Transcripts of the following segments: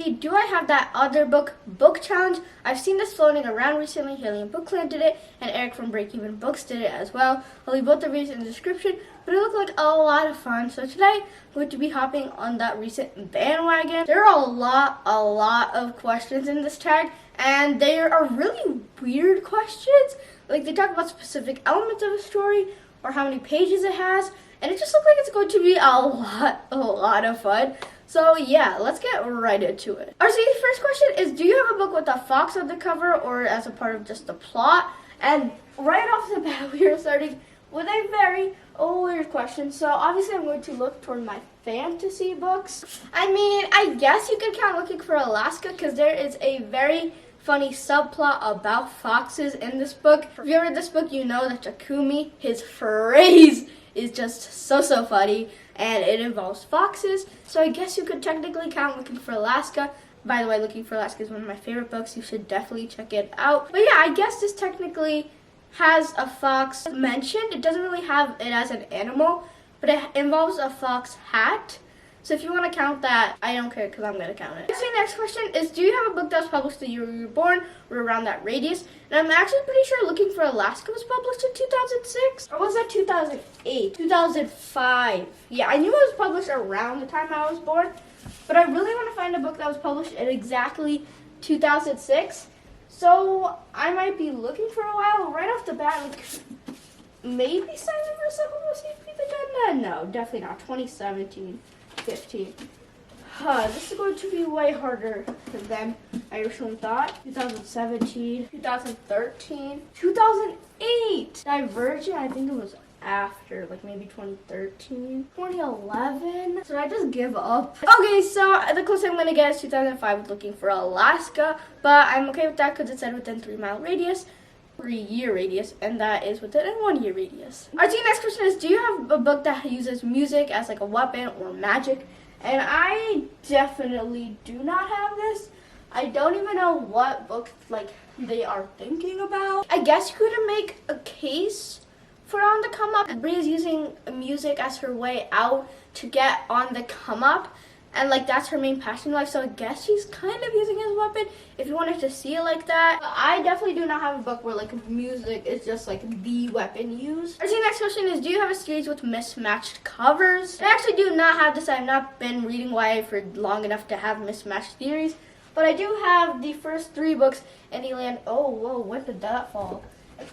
me, do I have that other book challenge? I've seen this floating around recently. Haley and Book Clan did it, and Eric from Break Even Books did it as well. I'll leave both the videos in the description, but it looked like a lot of fun. So today, I'm going to be hopping on that recent bandwagon. There are a lot of questions in this tag, and they are really weird questions. Like, they talk about specific elements of a story or how many pages it has, and it just looks like it's going to be a lot of fun. So yeah, let's get right into it. Our first question is, do you have a book with a fox on the cover or as a part of just the plot? And right off the bat, we are starting with a very weird question. So obviously I'm going to look toward my fantasy books. I mean, I guess you could count Looking for Alaska because there is a very funny subplot about foxes in this book. If you read this book, you know that Takumi, his phrase is just so funny, and it involves foxes. So I guess you could technically count Looking for Alaska. By the way, Looking for Alaska is one of my favorite books. You should definitely check it out. But yeah, I guess this technically has a fox mentioned. It doesn't really have it as an animal, but it involves a fox hat. So if you want to count that, I don't care because I'm going to count it. So the next question is, do you have a book that was published the year you were born or around that radius? And I'm actually pretty sure Looking for Alaska was published in 2006. Or was that 2008? 2005. Yeah, I knew it was published around the time I was born. But I really want to find a book that was published in exactly 2006. So I might be looking for a while. Right off the bat, like, maybe Simon vs. Homo. No, definitely not. 2017. 15. This is going to be way harder than I originally thought. 2017, 2013, 2008. Divergent, I think it was after, like maybe 2013, 2011. So I just give up. Okay, so the closest I'm gonna get is 2005 with Looking for Alaska, but I'm okay with that because it said within 3-mile radius. 3-year radius, and that is within a 1-year radius. Our next question is, do you have a book that uses music as like a weapon or magic? And I definitely do not have this. I don't even know what book like they are thinking about. I guess you could make a case for on the come up. Bria's using music as her way out to get on the come up. And like that's her main passion in life, so I guess she's kind of using it as a weapon if you wanted to see it like that. But I definitely do not have a book where like music is just like the weapon used. Our next question is, do you have a series with mismatched covers? I actually do not have this. I've not been reading YA for long enough to have mismatched series, but I do have the first 3 books in the Land. Oh, whoa, when did that fall?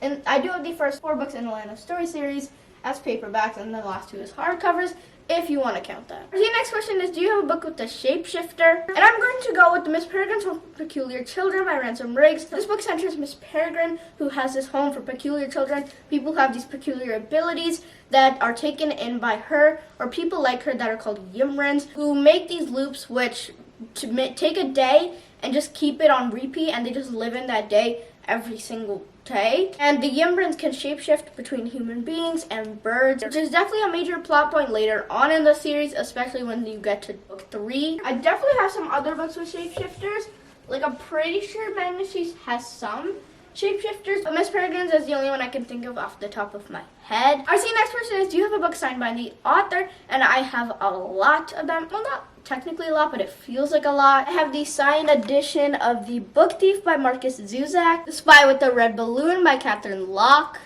And I do have the first 4 books in the Land of Story series as paperbacks, and the last 2 as hardcovers, if you want to count that. The next question is, do you have a book with the shapeshifter? And I'm going to go with the Miss Peregrine's Home for Peculiar Children by Ransom Riggs. This book centers Miss Peregrine, who has this home for peculiar children, people who have these peculiar abilities that are taken in by her, or people like her that are called Yimrins, who make these loops which take a day and just keep it on repeat, and they just live in that day every single day. And the Yimbrins can shapeshift between human beings and birds, which is definitely a major plot point later on in the series, especially when you get to book 3. I definitely have some other books with shapeshifters. Like, I'm pretty sure Magnesses has some shapeshifters, but Miss Peregrine's is the only one I can think of off the top of my head. Our next person is, do you have a book signed by the author? And I have a lot of them. Well, not technically a lot, but it feels like a lot. I have the signed edition of The Book Thief by Marcus Zuzak, The Spy with the Red Balloon by Catherine Locke,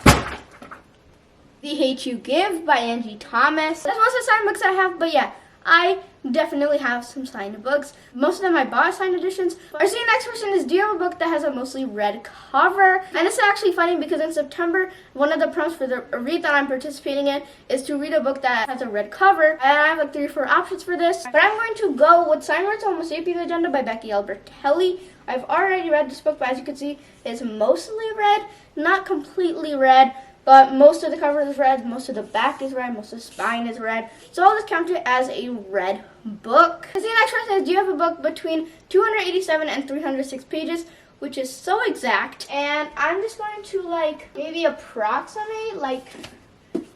The Hate You Give by Angie Thomas. That's most of the signed books I have, but yeah, I definitely have some signed books. Most of them I bought signed editions. Our next question is, do you have a book that has a mostly red cover? And this is actually funny because in September, one of the prompts for the read that I'm participating in is to read a book that has a red cover. And I have like 3 or 4 options for this. But I'm going to go with Simon's Homo Sapiens Agenda by Becky Albertalli. I've already read this book, but as you can see, it's mostly red, not completely red. But most of the cover is red, most of the back is red, most of the spine is red. So I'll just count it as a red book. The next one says, do you have a book between 287 and 306 pages, which is so exact. And I'm just going to like maybe approximate, like,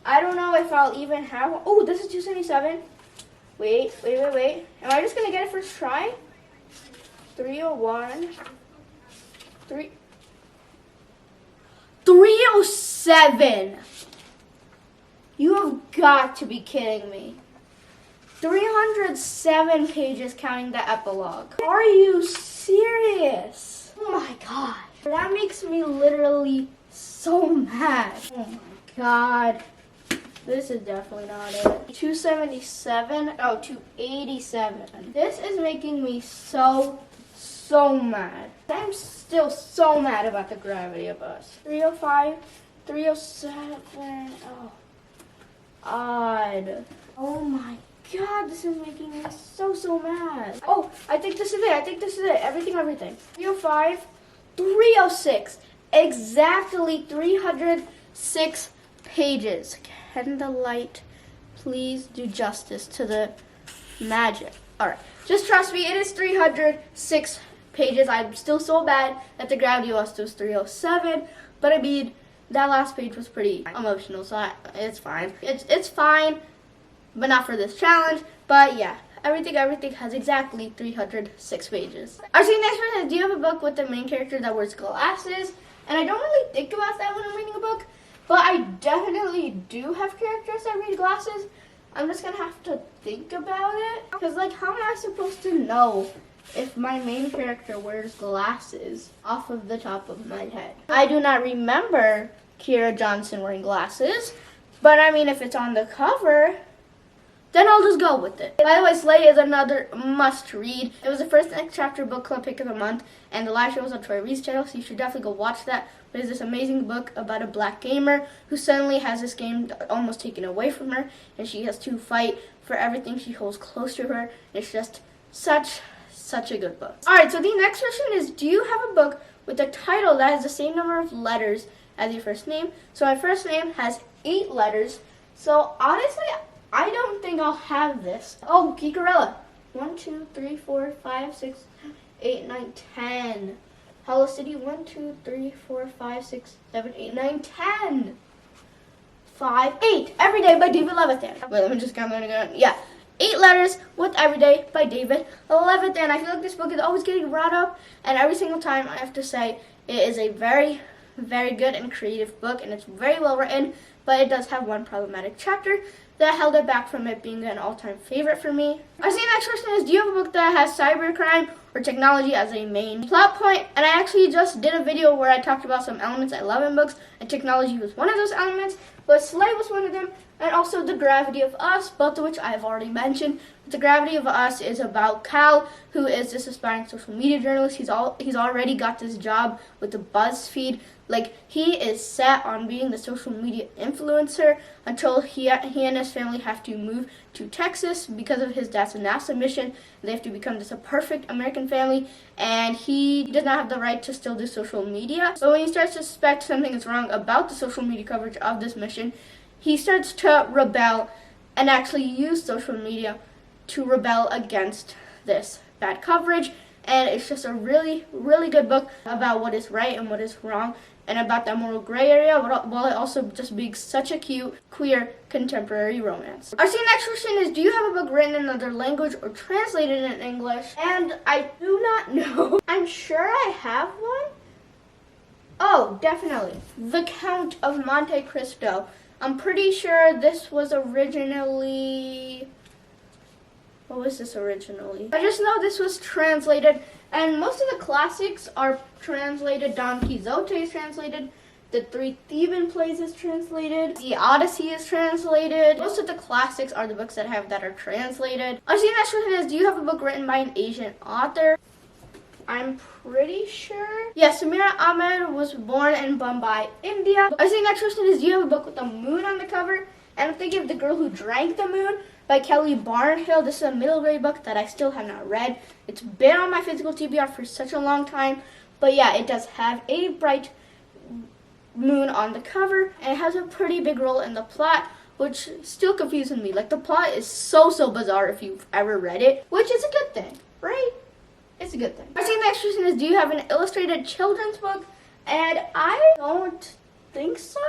I don't know if I'll even have one. Oh, this is 277. Wait. Am I just going to get it first try? 301. 307. You have got to be kidding me. 307 pages counting the epilogue. Are you serious? Oh my god. That makes me literally so mad. Oh my god. This is definitely not it. 277? Oh, 287. This is making me so mad. I'm still so mad about the gravity of us. 305, 307. Oh, odd. Oh my god, this is making me so mad. Oh, I think this is it. Everything. 305, 306. Exactly 306 pages. Can the light please do justice to the magic? Alright, just trust me, it is 306 pages. I'm still so bad that the gravity was 307, but I mean, that last page was pretty emotional, so it's fine. It's fine, but not for this challenge. But yeah, everything has exactly 306 pages. Our next one is, do you have a book with the main character that wears glasses? And I don't really think about that when I'm reading a book, but I definitely do have characters that read glasses. I'm just gonna have to think about it, because like, how am I supposed to know if my main character wears glasses off of the top of my head? I do not remember Kira Johnson wearing glasses, but I mean, if it's on the cover, then I'll just go with it. By the way, Slay is another must read. It was the first Next Chapter book club pick of the month, and the live show was on Troy Reed's channel, so you should definitely go watch that. But it's this amazing book about a black gamer who suddenly has this game almost taken away from her, and she has to fight for everything she holds close to her. It's just such a good book. Alright, so the next question is, do you have a book with a title that has the same number of letters as your first name? So my first name has 8 letters, so honestly, I don't think I'll have this. Oh, Geekarella. 1, 2, 3, 4, 5, 6, 8, 9, 10. Hollow City. 1, 2, 3, 4, 5, 6, 7, 8, 9, 10. 5, 8. Every Day by David Levithan. Wait, let me just count that again. Yeah. 8 letters with Every Day by David Levithan. I feel like this book is always getting brought up, and every single time I have to say it is a very good and creative book, and it's very well written, but it does have one problematic chapter that held it back from it being an all-time favorite for me. Our next question is, do you have a book that has cybercrime or technology as a main plot point? And I actually just did a video where I talked about some elements I love in books, and technology was one of those elements, but Slay was one of them, and also The Gravity of Us, both of which I have already mentioned. The Gravity of Us is about Cal, who is this aspiring social media journalist. He's already got this job with the BuzzFeed. Like, he is set on being the social media influencer until he and his family have to move to Texas because of his dad's NASA mission. They have to become this a perfect American family, and he does not have the right to still do social media. So when he starts to suspect something is wrong about the social media coverage of this mission, he starts to rebel and actually use social media to rebel against this bad coverage. And it's just a really good book about what is right and what is wrong, and about that moral gray area, while it also just being such a cute, queer, contemporary romance. Our next question is, do you have a book written in another language or translated in English? And I do not know. I'm sure I have one. Oh, definitely. The Count of Monte Cristo. I'm pretty sure this was originally... What was this originally? I just know this was translated, and most of the classics are translated. Don Quixote is translated. The Three Theban Plays is translated. The Odyssey is translated. Most of the classics are the books that are translated. Our next question is, do you have a book written by an Asian author? I'm pretty sure. Yes, Samira Ahmed was born in Bombay, India. Our next question is, do you have a book with a moon on the cover? And I'm thinking of The Girl Who Drank the Moon by Kelly Barnhill. This is a middle grade book that I still have not read. It's been on my physical TBR for such a long time. But yeah, it does have a bright moon on the cover, and it has a pretty big role in the plot, which still confuses me. Like, the plot is so bizarre if you've ever read it, which is a good thing, right? It's a good thing. Our next question is, do you have an illustrated children's book? And I don't think so.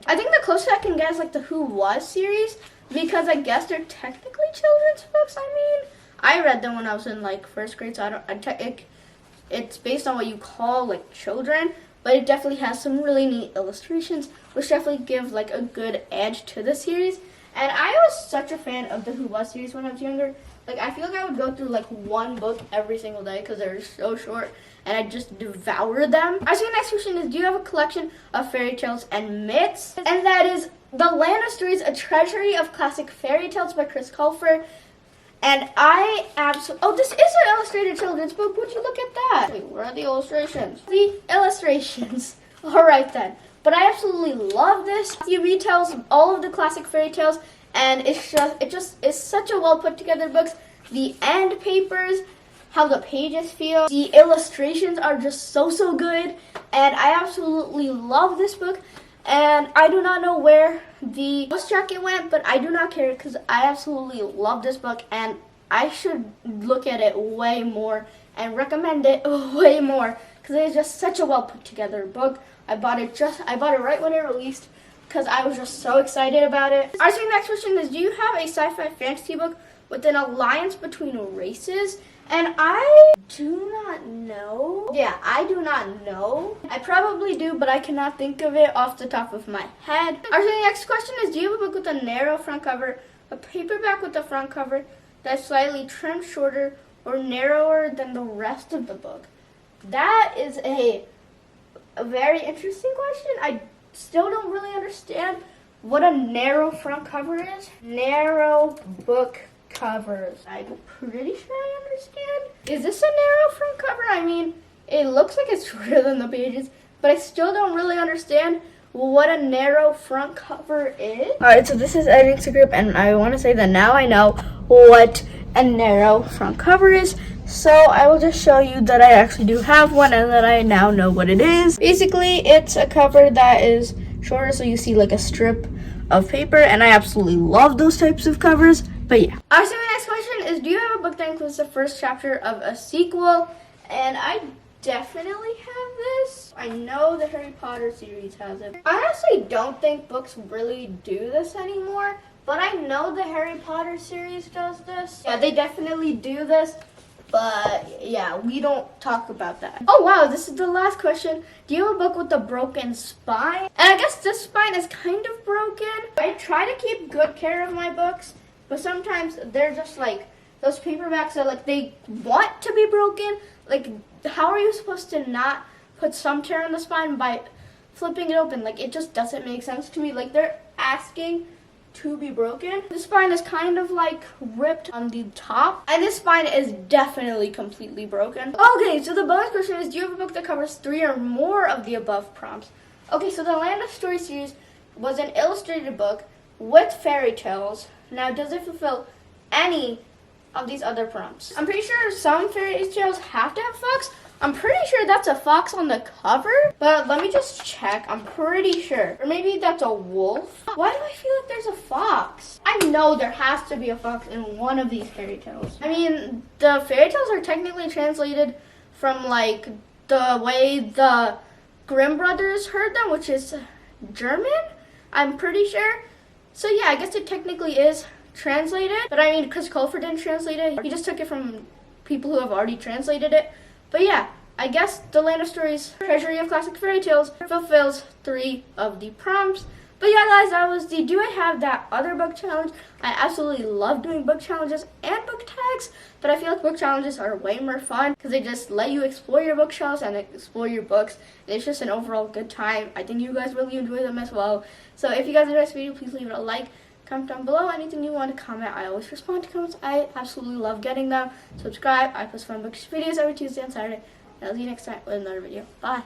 I think the closest I can get is like the Who Was series, because I guess they're technically children's books. I mean, I read them when I was in like first grade, so it's based on what you call like children, but it definitely has some really neat illustrations, which definitely give like a good edge to the series. And I was such a fan of the Who Was series when I was younger. Like, I feel like I would go through like one book every single day because they're so short, and I just devoured them. Our next question is, do you have a collection of fairy tales and myths? And that is The Land of Stories, a treasury of classic fairy tales by Colfer. And I absolutely... Oh, this is an illustrated children's book. Would you look at that? Wait, where are the illustrations? The illustrations. All right, then. But I absolutely love this. He retells all of the classic fairy tales, and it's such a well put together book. The end papers, how the pages feel, the illustrations are just so good, and I absolutely love this book. And I do not know where the post jacket went, but I do not care because I absolutely love this book, and I should look at it way more and recommend it way more because it is just such a well put together book. I bought it right when it released because I was just so excited about it. Our next question is, do you have a sci-fi fantasy book with an alliance between races? And I do not know. Yeah, I do not know. I probably do, but I cannot think of it off the top of my head. Our next question is, do you have a book with a narrow front cover, a paperback with a front cover that's slightly trimmed shorter or narrower than the rest of the book? That is a very interesting question. I still don't really understand what a narrow front cover is. Narrow book covers. I'm pretty sure I understand. Is this a narrow front cover? I mean, it looks like it's shorter than the pages, but I still don't really understand what a narrow front cover is. Alright, so this is editing script, and I want to say that now I know what a narrow front cover is. So I will just show you that I actually do have one and that I now know what it is. Basically, it's a cover that is shorter, so you see like a strip of paper, and I absolutely love those types of covers. But yeah. Our next question is, do you have a book that includes the first chapter of a sequel? And I definitely have this. I know the Harry Potter series has it. I honestly don't think books really do this anymore, but I know the Harry Potter series does this. Yeah, they definitely do this. But yeah, we don't talk about that. Oh wow, this is the last question. Do you have a book with a broken spine? And I guess this spine is kind of broken. I try to keep good care of my books, but sometimes they're just like, those paperbacks are like, they want to be broken. Like, how are you supposed to not put some tear in the spine by flipping it open? Like, it just doesn't make sense to me. Like, they're asking to be broken. The spine is kind of like ripped on the top, and this spine is definitely completely broken. Okay, so the bonus question is, do you have a book that covers 3 or more of the above prompts? Okay, so the Land of Stories series was an illustrated book with fairy tales. Now, does it fulfill any of these other prompts? I'm pretty sure some fairy tales have to have fox. I'm pretty sure that's a fox on the cover, but let me just check. I'm pretty sure. Or maybe that's a wolf. Why do I feel like there's a fox? I know there has to be a fox in one of these fairy tales. I mean, the fairy tales are technically translated from like the way the Grimm brothers heard them, which is German, I'm pretty sure. So yeah, I guess it technically is translated, but I mean, because Colfer didn't translate it, he just took it from people who have already translated it. But yeah, I guess the Land of Stories treasury of classic fairy tales fulfills 3 of the prompts. But yeah, guys, that was the Do I Have That Other Book Challenge. I absolutely love doing book challenges and book tags, but I feel like book challenges are way more fun because they just let you explore your bookshelves and explore your books. And it's just an overall good time. I think you guys really enjoy them as well. So if you guys enjoyed this video, please leave it a like. Comment down below anything you want to comment. I always respond to comments. I absolutely love getting them. Subscribe. I post fun books videos every Tuesday and Saturday. And I'll see you next time with another video. Bye.